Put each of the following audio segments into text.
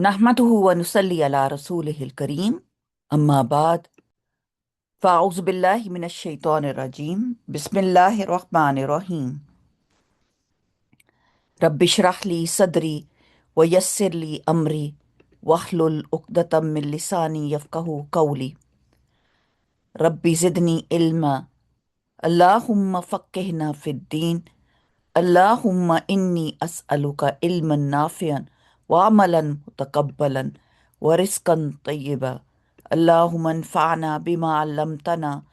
نحمده ونصلي على رسوله الكريم أما بعد فأعوذ بالله من الشيطان الرجيم بسم الله الرحمن الرحيم رب اشرح لي صدري ويسر لي أمري واحلل عقدة من لساني يفقهوا قولي ربي زدني علما اللهم فقهنا في الدين اللهم إني أسألك علما نافعا وعملا متقبلا ورزقا طيبا اللهم انفعنا بما علمتنا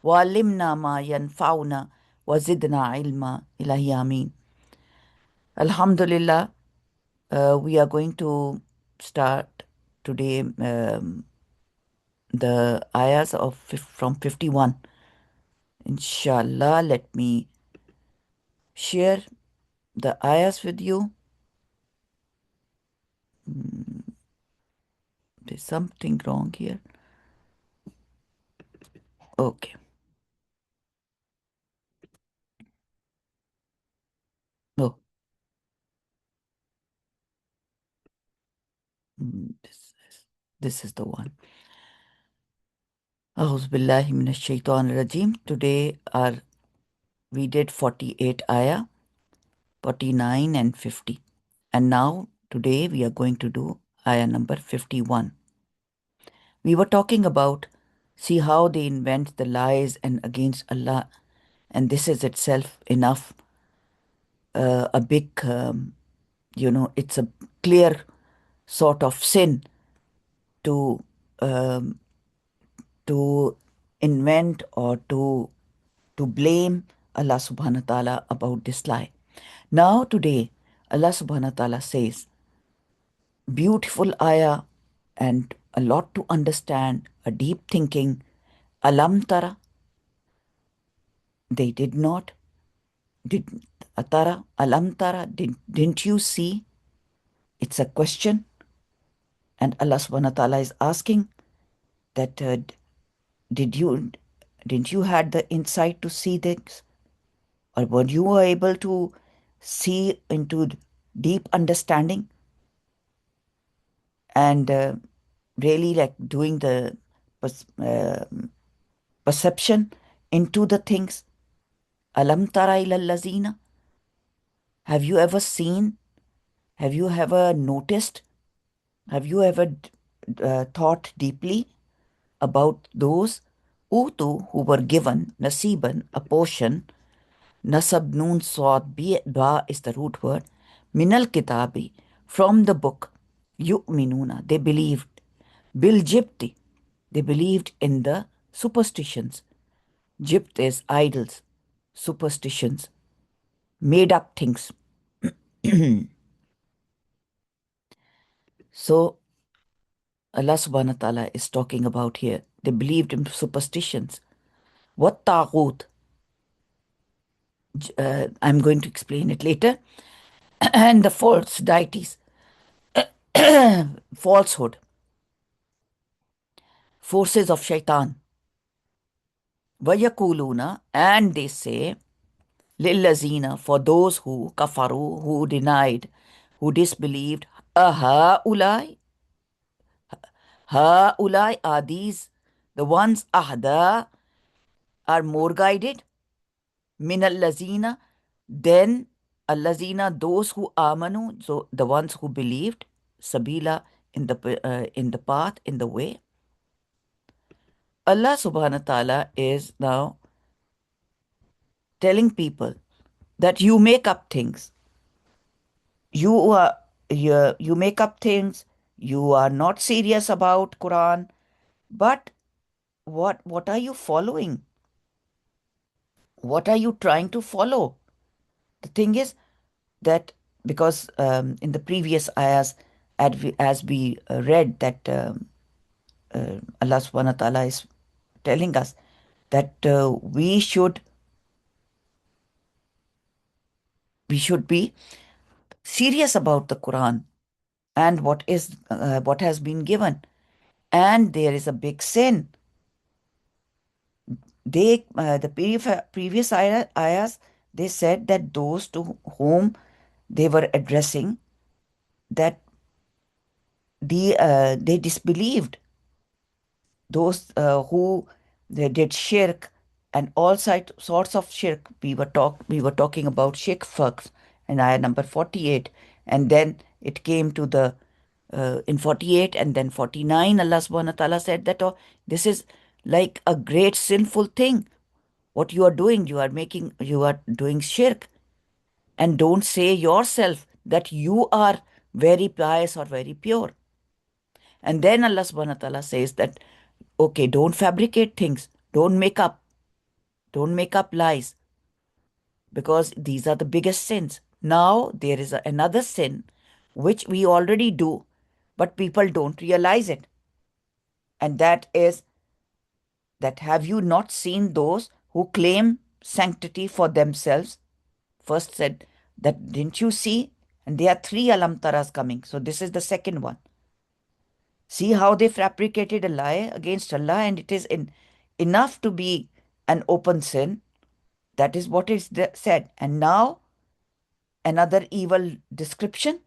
وعلمنا ما ينفعنا وزدنا علما إلهي آمين. Alhamdulillah, we are going to start today the ayahs from 51. Inshallah, let me share the ayahs with you. There's something wrong here. Okay. Oh, this is the one. A'udhu billahi minash shaitanir rajim. Today we did 48 ayah, 49 and 50. And now today we are going to do ayah number 51. We were talking about see how they invent the lies and against Allah, and this is itself enough a big it's a clear sort of sin to um, to invent or to blame Allah subhanahu wa ta'ala about this lie. Now today Allah subhanahu wa ta'ala says, beautiful ayah and a lot to understand, a deep thinking. Alam tara, they did not. Did tara, alam tara, didn't you see? It's a question. And Allah subhanahu wa ta'ala is asking that didn't you had the insight to see this? Or were you able to see into deep understanding and really like doing the perception into the things? Alam tara ila lazina. Have you ever seen? Have you ever noticed? Have you ever thought deeply about those utu who were given nasiban, a portion? Nasab noon sawad ba is the root word. Minal kitabi, from the book. Yu'minuna, they believed. Bil jibti, they believed in the superstitions. Jibt is idols, superstitions, made up things. So Allah subhanahu wa ta'ala is talking about here. They believed in superstitions. What taghut? I'm going to explain it later. And the false deities, falsehood, forces of shaitan. Vayakuluna, and they say, lillazina, for those who kafaru, who denied, who disbelieved, aha ulai, ha ulai, are these the ones ahda are more guided? Min allazina, then allazina, those who amanu, so the ones who believed, sabila, in the path, in the way. Allah subhanahu wa ta'ala is now telling people that you make up things. You make up things. You are not serious about Quran, but what are you following? What are you trying to follow? The thing is that because in the previous ayahs, as we read that Allah subhanahu wa ta'ala is telling us that we should be serious about the Quran and what has been given. And there is a big sin. The previous ayahs, they said that those to whom they were addressing, that they disbelieved those who they did shirk and all sorts of shirk. We were talking about shirk fucks in ayah number 48, and then it came to the in 48 and then 49. Allah subhanahu wa ta'ala said that, oh, this is like a great sinful thing. What you are doing, you are doing shirk, and don't say yourself that you are very pious or very pure. And then Allah subhanahu wa ta'ala says that, okay, don't fabricate things, don't make up lies, because these are the biggest sins. Now there is another sin which we already do, but people don't realize it. And that is that, have you not seen those who claim sanctity for themselves? First said that, didn't you see? And there are three alam taras coming. So this is the second one. See how they fabricated a lie against Allah, and it is enough to be an open sin. That is what is said. And now another evil description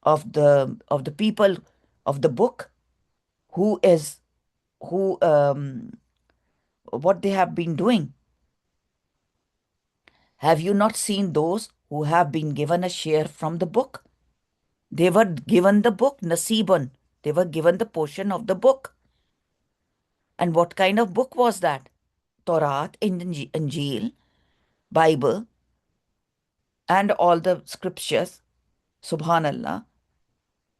of the people of the book, who is who what they have been doing. Have you not seen those who have been given a share from the book? They were given the book, Nasiban. They were given the portion of the book. And what kind of book was that? Torah, Injil, Bible, and all the scriptures. Subhanallah.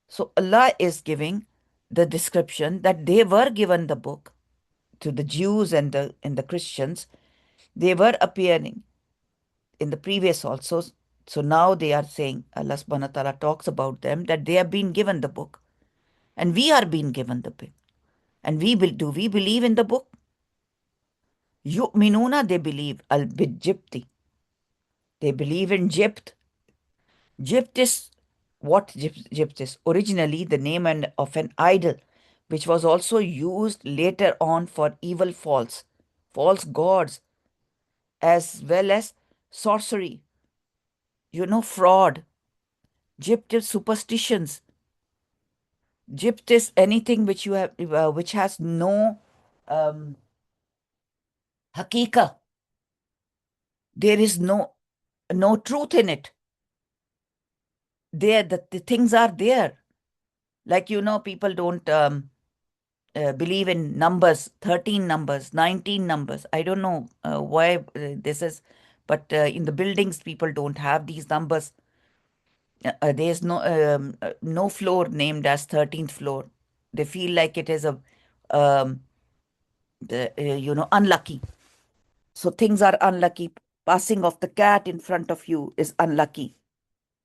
So Allah is giving the description that they were given the book to the Jews and the Christians. They were appearing in the previous also. So now they are saying, Allah subhanahu wa ta'ala talks about them, that they have been given the book. And we are being given the book. And do we believe in the book? Yu'minuna, they believe al-Jibti. They believe in Jibt. Jibt is what Jibt is. Originally the name of an idol, which was also used later on for evil false gods, as well as sorcery, fraud. Jibt is superstitions. Jibt is anything which you have, which has no hakika. There is no truth in it. The things are there. Like, people don't believe in numbers, 13 numbers, 19 numbers. I don't know why this is, but in the buildings, people don't have these numbers. There's no floor named as 13th floor. They feel like it is um, unlucky. So things are unlucky. Passing of the cat in front of you is unlucky.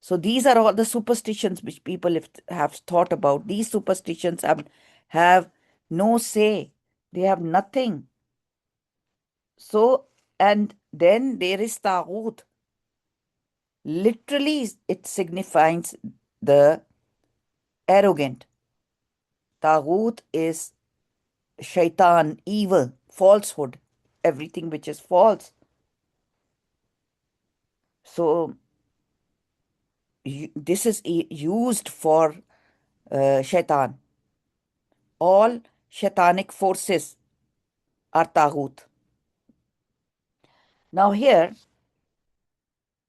So these are all the superstitions which people have thought about. These superstitions have no say. They have nothing. So, and then there is Taghut. Literally, it signifies the arrogant. Taghut is shaitan, evil, falsehood, everything which is false. So, this is used for shaitan. All shaitanic forces are Taghut. Now here,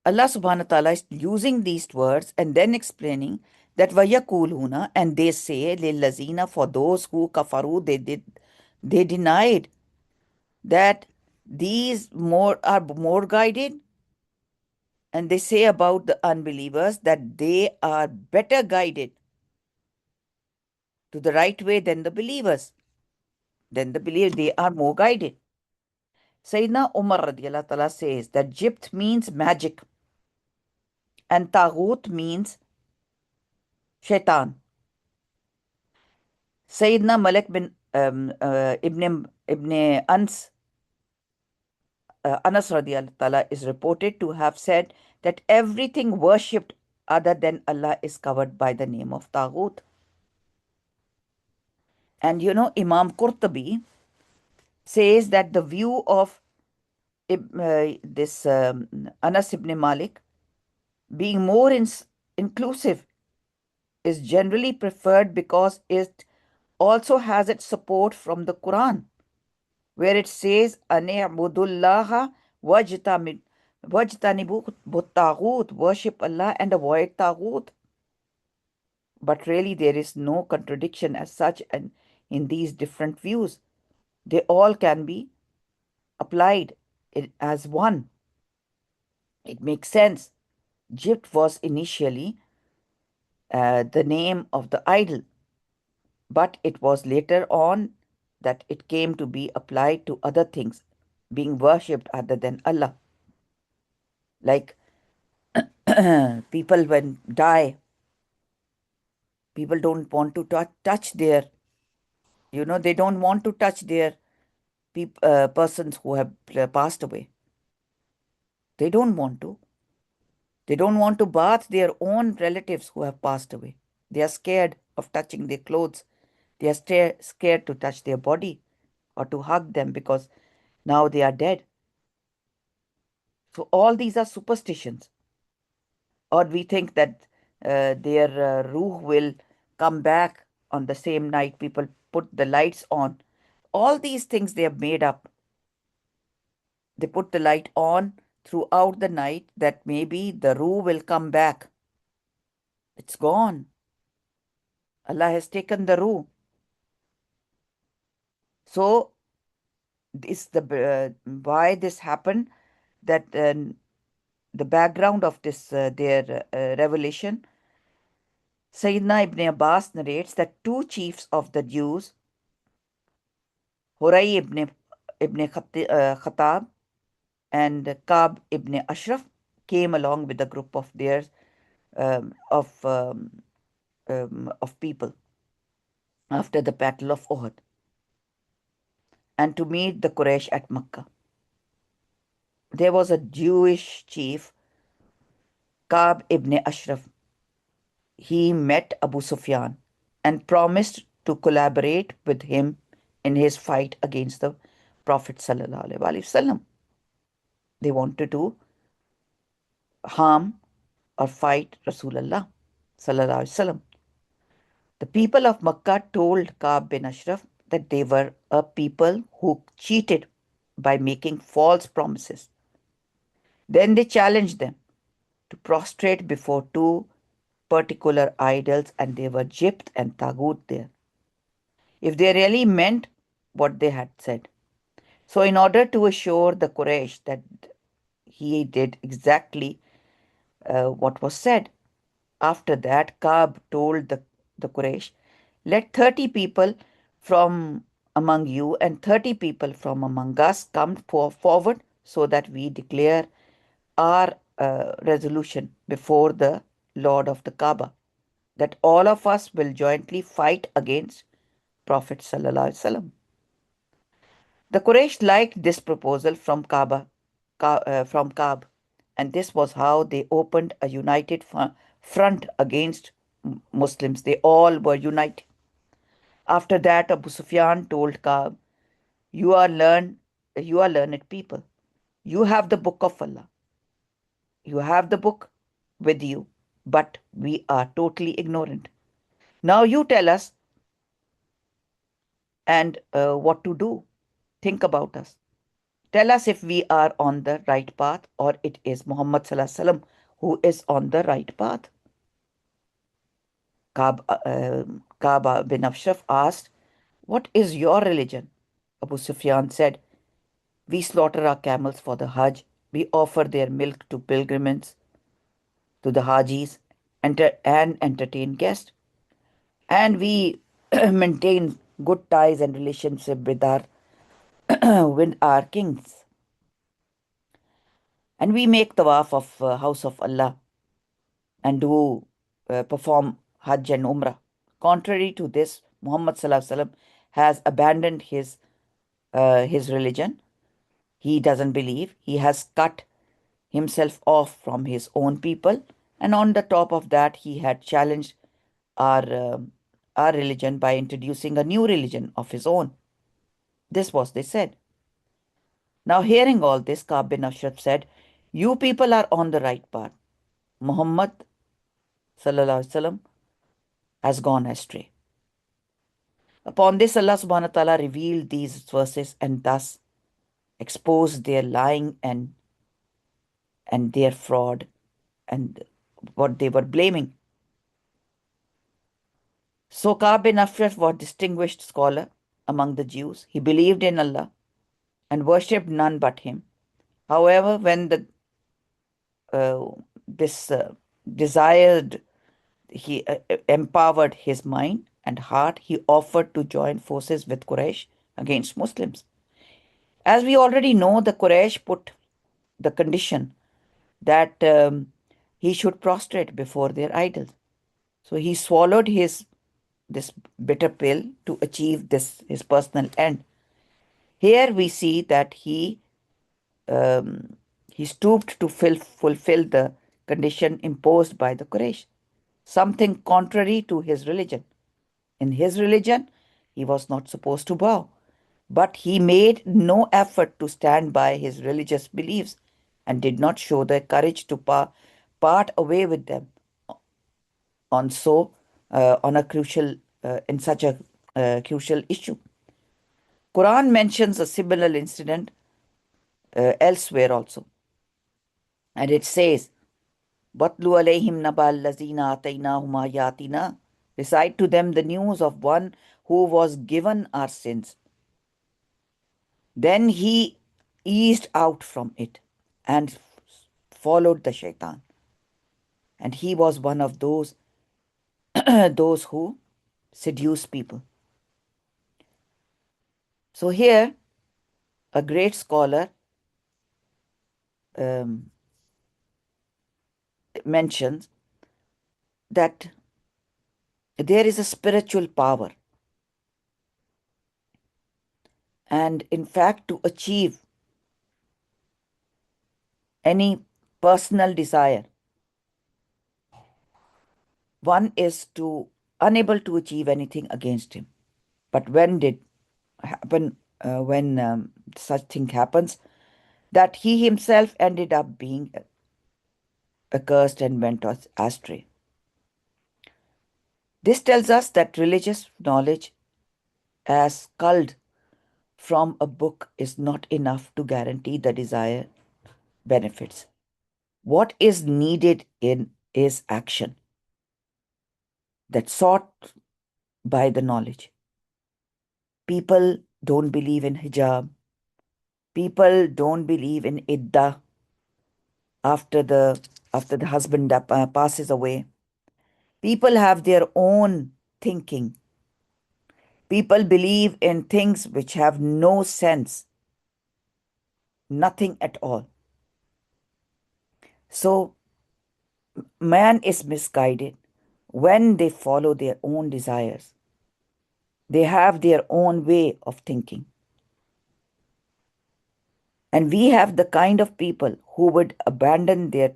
Allah subhanahu wa ta'ala is using these words and then explaining that وَيَقُولُونَ, and they say, لِلَّذِينَ, for those who kafaru, they denied that these are more guided, and they say about the unbelievers that they are better guided to the right way than the believers. They are more guided. Sayyidina Umar radiallahu ta'ala says that Jibt means magic and Taghut means shaitan. Sayyidina Malik bin Ibn Anas radiallahu ta'ala is reported to have said that everything worshipped other than Allah is covered by the name of Taghut. And Imam Qurtubi says that the view of this Anas ibn Malik being more inclusive is generally preferred because it also has its support from the Quran, where it says, Ani'budullaha wajtanibu taghut, worship Allah and avoid taghut. But really, there is no contradiction as such in these different views. They all can be applied as one. It makes sense. Jibt was initially the name of the idol, but it was later on that it came to be applied to other things being worshipped other than Allah. Like people when die, people don't want to touch their, they don't want to touch their persons who have passed away. They don't want to. They don't want to bath their own relatives who have passed away. They are scared of touching their clothes. They are scared to touch their body or to hug them because now they are dead. So all these are superstitions. Or we think that their ruh will come back on the same night. People put the lights on. All these things they have made up. They put the light on throughout the night that maybe the ruh will come back. It's gone. Allah has taken the ruh. So this why this happened, that the background of this their revelation. Sayyidina Ibn Abbas narrates that two chiefs of the Jews, Huray ibn Khattab and Kab ibn Ashraf, came along with a group of theirs of people after the Battle of Uhud, and to meet the Quraysh at Makkah. There was a Jewish chief, Kab ibn Ashraf. He met Abu Sufyan and promised to collaborate with him in his fight against the Prophet sallallahu alaihi wasallam. They wanted to harm or fight Rasulullah sallallahu alaihi wasallam. The people of Makkah told Ka'b bin Ashraf that they were a people who cheated by making false promises. Then they challenged them to prostrate before two particular idols, and they were Jibt and Tagut there, if they really meant what they had said. So in order to assure the Quraysh that he did exactly what was said, after that Ka'b told the Quraysh, let 30 people from among you and 30 people from among us come forward so that we declare our resolution before the Lord of the Kaaba, that all of us will jointly fight against Prophet sallallahu alaihi wasallam. The Quraysh liked this proposal from Ka'b, and this was how they opened a united front against Muslims. They all were united. After that, Abu Sufyan told Ka'b, you are learned people. You have the book of Allah. You have the book with you, but we are totally ignorant. Now you tell us and what to do. Think about us. Tell us if we are on the right path or it is Muhammad sallallahu alaihi wasallam who is on the right path. Kaaba bin Ashraf asked, what is your religion? Abu Sufyan said, we slaughter our camels for the Hajj. We offer their milk to pilgrims, to the Hajis, and entertain guests. And we maintain good ties and relationship with our kings. And we make tawaf of house of Allah and do perform Hajj and Umrah. Contrary to this, Muhammad sallallahu alaihi wasallam has abandoned his religion. He doesn't believe. He has cut himself off from his own people, and on the top of that, he had challenged our religion by introducing a new religion of his own. This was they said. Now, hearing all this, Ka'b bin Ashraf said, you people are on the right path. Muhammad sallallahu alaihi wasallam has gone astray. Upon this, Allah subhanahu wa ta'ala revealed these verses and thus exposed their lying and their fraud and what they were blaming. So Ka'b bin Ashraf was a distinguished scholar among the Jews. He believed in Allah and worshipped none but Him. However, when this desired, he empowered his mind and heart, he offered to join forces with Quraysh against Muslims. As we already know, the Quraysh put the condition that he should prostrate before their idols. So he swallowed this bitter pill to achieve this his personal end. Here we see that he stooped to fulfill the condition imposed by the Quraysh, something contrary to his religion. In his religion, he was not supposed to bow, but he made no effort to stand by his religious beliefs and did not show the courage to part away with them on on a crucial in such a crucial issue. Quran mentions a similar incident elsewhere also, and it says, "Batlu alayhim nabal lazina ataynahum ayatina." Recite to them the news of one who was given our sins. Then he eased out from it and followed the shaitan. And he was one of those, those who seduce people. So here, a great scholar mentions that there is a spiritual power. And in fact, to achieve any personal desire, one is unable to achieve anything against him. But when did happen, when such thing happens, that he himself ended up being accursed and went astray. This tells us that religious knowledge, as culled from a book, is not enough to guarantee the desired benefits. What is needed is action that's sought by the knowledge. People don't believe in hijab. People don't believe in iddah after the husband passes away. People have their own thinking. People believe in things which have no sense, nothing at all. So man is misguided when they follow their own desires. They have their own way of thinking. And we have the kind of people who would abandon their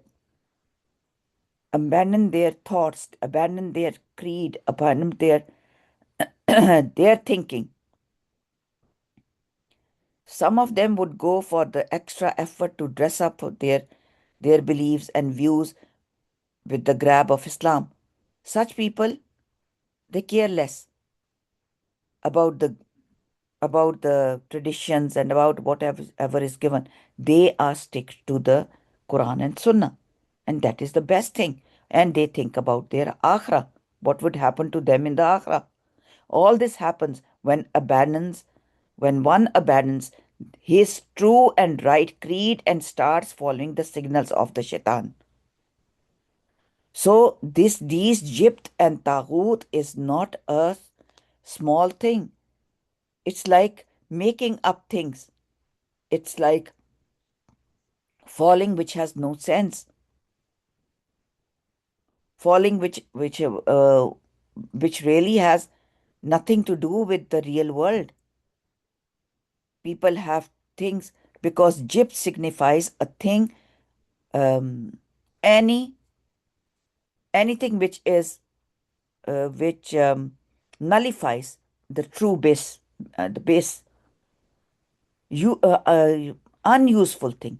thoughts, abandon their creed, abandon their their thinking. Some of them would go for the extra effort to dress up their beliefs and views with the grab of Islam. Such people, they care less about the traditions and about whatever is given. They are stick to the Quran and Sunnah, and that is the best thing. And they think about their akhirah, what would happen to them in the akhirah. All this happens when one abandons his true and right creed and starts following the signals of the shaitan. So these Jibt and Taghut is not a small thing. It's like making up things. It's like falling which has no sense. Falling which really has nothing to do with the real world. People have things because Jibt signifies a thing, anything which is which nullifies the true base, the base, unuseful thing.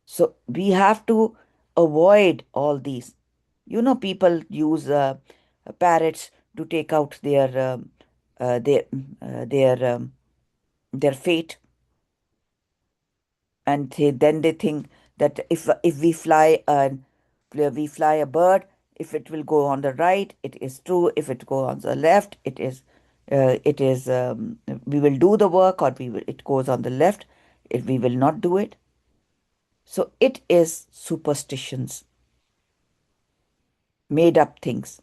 So we have to avoid all these. You know, people use parrots to take out uh, their their their fate, and then they think that if we fly a bird, if it will go on the right, it is true. If it go on the left, it is we will do the work, or it goes on the left, we will not do it. So it is superstitions, made up things.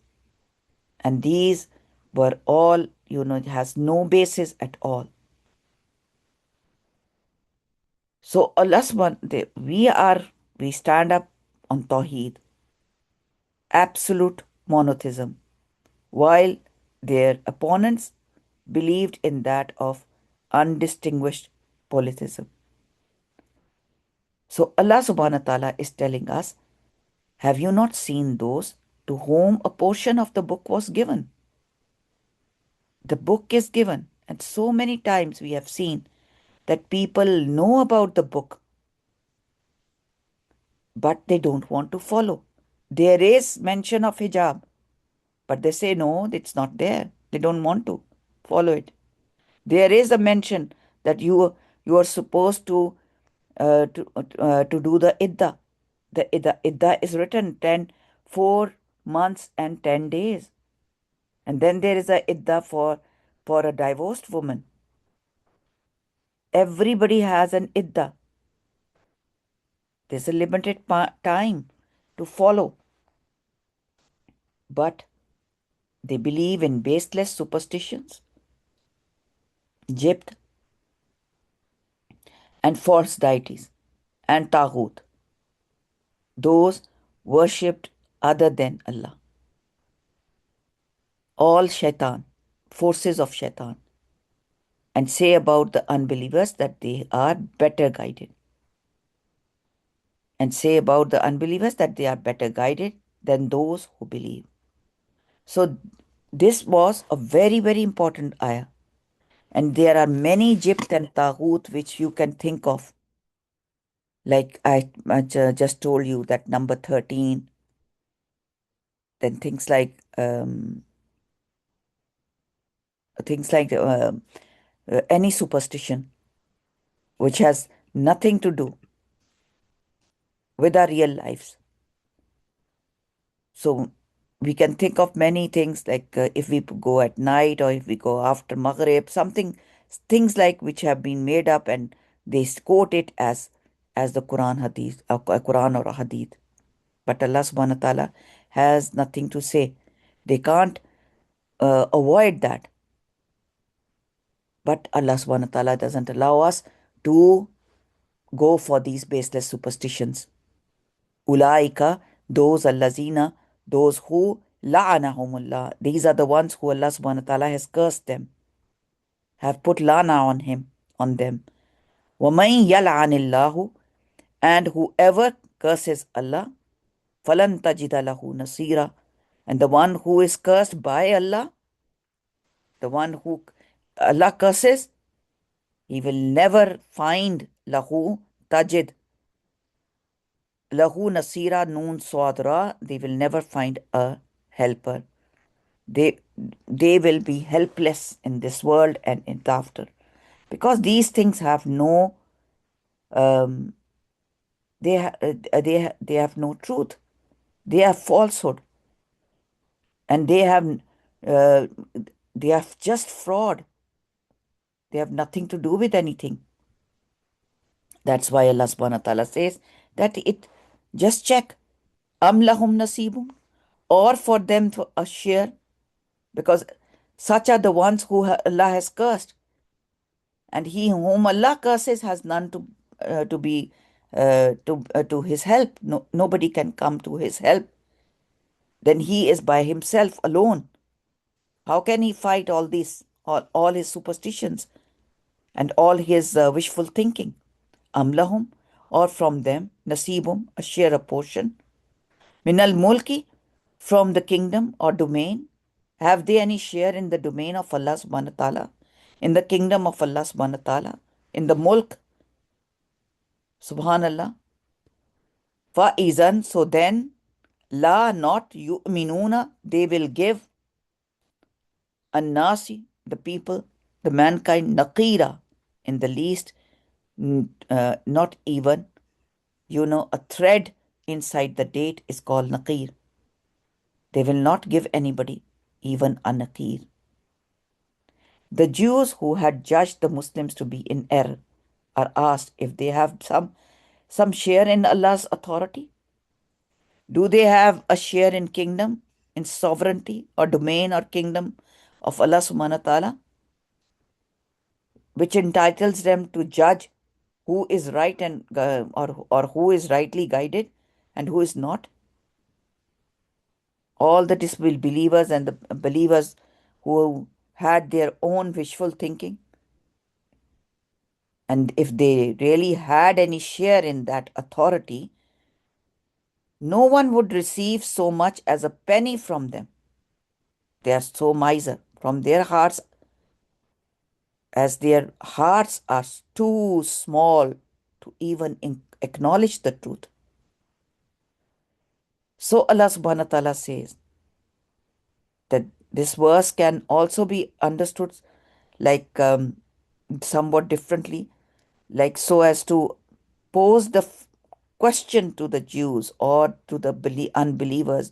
And these were all, it has no basis at all. So Allah we stand up on Tawheed, absolute monotheism, while their opponents believed in that of undistinguished polytheism. So Allah subhanahu wa ta'ala is telling us, have you not seen those to whom a portion of the book was given? The book is given, and so many times we have seen that people know about the book, but they don't want to follow. There is mention of hijab, but they say no, it's not there. They don't want to follow it. There is a mention that you are supposed to do the iddah. The iddah is written 4 months and 10 days, and then there is a iddah for a divorced woman. Everybody has an iddah. There's a limited time to follow, but they believe in baseless superstitions, jibt, and false deities, and taghut, those worshipped other than Allah. All shaitan, forces of shaitan, and say about the unbelievers that they are better guided. And say about the unbelievers that they are better guided than those who believe. So this was a very, very important ayah. And there are many jibt and taghut which you can think of. Like I just told you, that number 13. Then things like any superstition which has nothing to do with our real lives. So we can think of many things, like if we go at night, or if we go after Maghrib, things like which have been made up, and they quote it as the Quran or a Hadith. But Allah subhanahu wa ta'ala has nothing to say. They can't avoid that. But Allah subhanahu wa ta'ala doesn't allow us to go for these baseless superstitions. Ulaika, those allazina, those who la'anahumullah. These are the ones who Allah subhanahu wa ta'ala has cursed them, have put lana on them. وَمَن يَلْعَنِ and whoever curses Allah, falan tajida lahu nasira. And the one who is cursed by Allah, the one who Allah curses, he will never find lahu tajid lahu nasira noon swadra. They will never find a helper. They will be helpless in this world and in the after, because these things have no um, they have no truth. They have falsehood, and uh, they have just fraud. They have nothing to do with anything. That's why Allah subhanahu wa ta'ala says that just check, am lahum nasibum, or for them a share, because such are the ones who Allah has cursed, and he whom Allah curses has none to be to his help. No, nobody can come to his help. Then he is by himself alone. How can he fight all his superstitions and all his wishful thinking? Amlahum, or from them, nasibum, a share, a portion. Minal mulki, from the kingdom or domain. Have they any share in the domain of Allah subhanahu wa ta'ala? In the kingdom of Allah subhanahu wa ta'ala? In the mulk? Subhanallah. Fa'izan, so then, La, not yu'minuna, they will give an-nasi, the people, the mankind, naqira, in the least, not even, a thread inside the date is called naqir. They will not give anybody even a naqir. The Jews who had judged the Muslims to be in error are asked if they have some share in Allah's authority. Do they have a share in kingdom, in sovereignty or domain or kingdom of Allah subhanahu wa ta'ala, which entitles them to judge who is right and or who is rightly guided and who is not? All the disbelievers and the believers who had their own wishful thinking, and if they really had any share in that authority, no one would receive so much as a penny from them. They are so miser from their hearts, as their hearts are too small to even acknowledge the truth. So Allah subhanahu wa ta'ala says that this verse can also be understood like somewhat differently, like so as to pose the question to the Jews or to the unbelievers,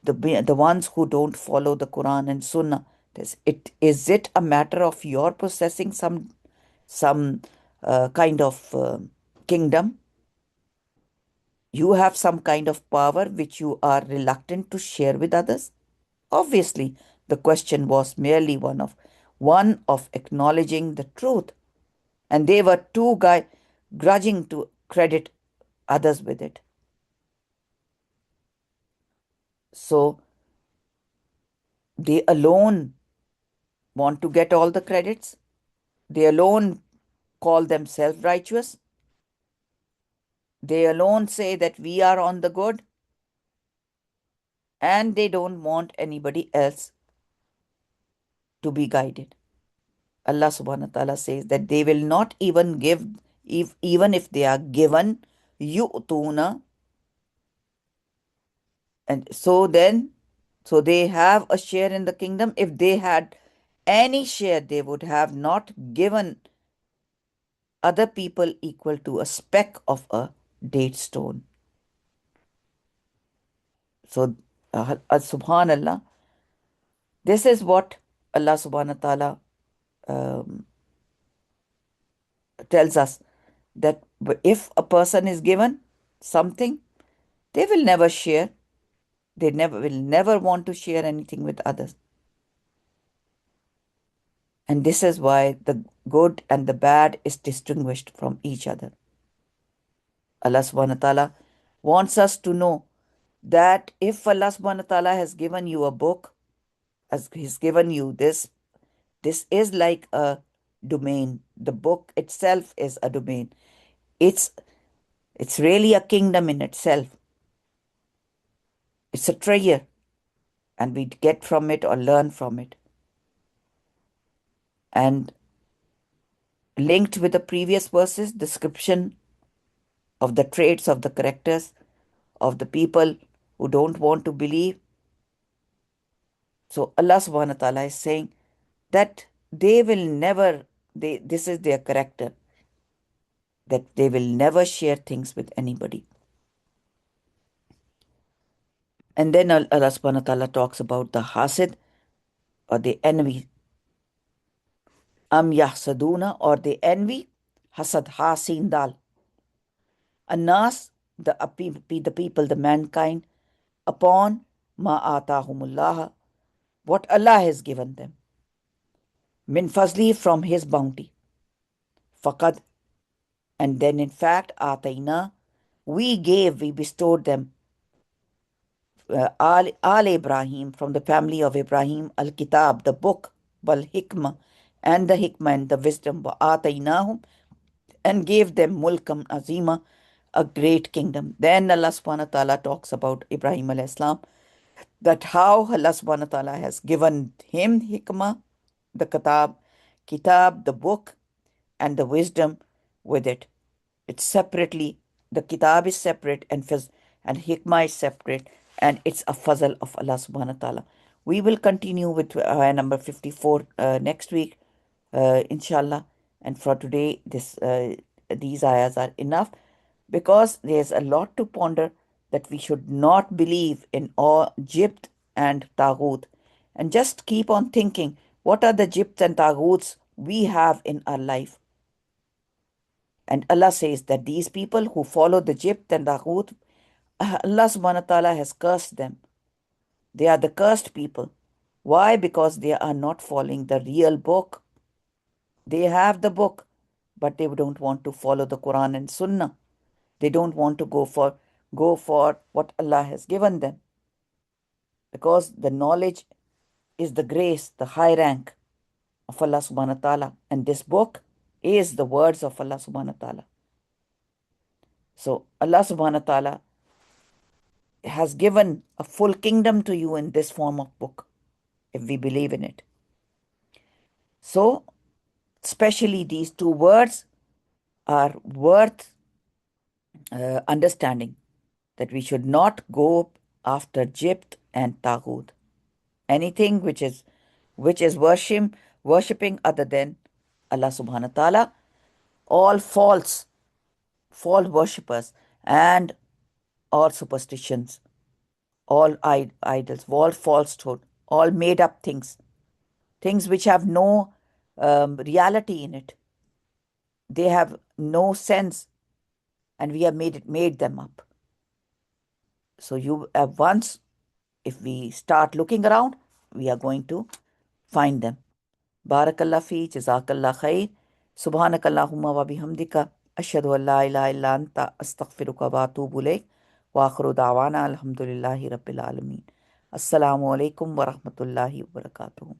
the ones who don't follow the Quran and Sunnah. Is it a matter of your possessing some kind of kingdom? You have some kind of power which you are reluctant to share with others? Obviously, the question was merely one of acknowledging the truth, and they were too grudging to credit others with it. So they alone want to get all the credits. They alone call themselves righteous. They alone say that we are on the good, and they don't want anybody else to be guided. Allah subhanahu wa ta'ala says that they will not even give, even if they are given, yu'tuna. And so they have a share in the kingdom. If they had any share, they would have not given other people equal to a speck of a date stone. So, subhanallah, this is what Allah subhanahu wa ta'ala tells us, that if a person is given something, they will never share. They will never want to share anything with others. And this is why the good and the bad is distinguished from each other. Allah subhanahu wa ta'ala wants us to know that if Allah subhanahu wa ta'ala has given you a book, as He's given you this is like a domain. The book itself is a domain. It's really a kingdom in itself. It's a treasure, and we get from it or learn from it. And linked with the previous verses, description of the traits of the characters of the people who don't want to believe. So Allah subhanahu wa ta'ala is saying that they will never, this is their character, that they will never share things with anybody. And then Allah subhanahu wa ta'ala talks about the hasid, or the envy. Am yahsaduna, or the envy, hasad, hasin dal. Anas, the people, the mankind, upon ma atahumullah, what Allah has given them. Min fazli, from His bounty. Faqad, and then in fact, atayna, we bestowed them, al Ibrahim, from the family of Ibrahim, al kitab, the book, wal hikmah, and the hikmah and the wisdom, wa ataynahum, and gave them mulkam azima, a great kingdom. Then Allah subhanahu wa ta'ala talks about Ibrahim alayhi salam, that how Allah subhanahu wa ta'ala has given him hikmah, the kitab, the book, and the wisdom with it. It's separately, the kitab is separate, and hikmah is separate, and it's a fazl of Allah subhanahu wa ta'ala. We will continue with ayah number 54 next week, inshallah. And for today, these ayahs are enough, because there's a lot to ponder, that we should not believe in all Jibt and Taghut. And just keep on thinking, what are the Jibts and Taghuts we have in our life? And Allah says that these people who follow the Jibt and Taghut, Allah subhanahu wa ta'ala has cursed them. They are the cursed people. Why? Because they are not following the real book. They have the book, but they don't want to follow the Quran and Sunnah. They don't want to go for what Allah has given them. Because the knowledge is the grace, the high rank of Allah subhanahu wa ta'ala. And this book is the words of Allah subhanahu wa ta'ala. So Allah subhanahu wa ta'ala has given a full kingdom to you in this form of book, if we believe in it. So, especially these two words are worth understanding, that we should not go after Jibt and Taghut, anything which is worshipping other than Allah subhanahu wa ta'ala, all false worshippers, and all superstitions, all idols, all falsehood, all made up things which have no reality in it. They have no sense, and we have made them up. So once, if we start looking around, we are going to find them. Barakallah fi, jazakallah khair, subhanakallahumma wa bihamdika, ashhadu an la ilaha illa anta, astaghfiruka wa atubu ilayk, wa akhiru da'wana alhamdulillahi rabbil alamin. Assalamu alaikum wa rahmatullahi wa barakatuh.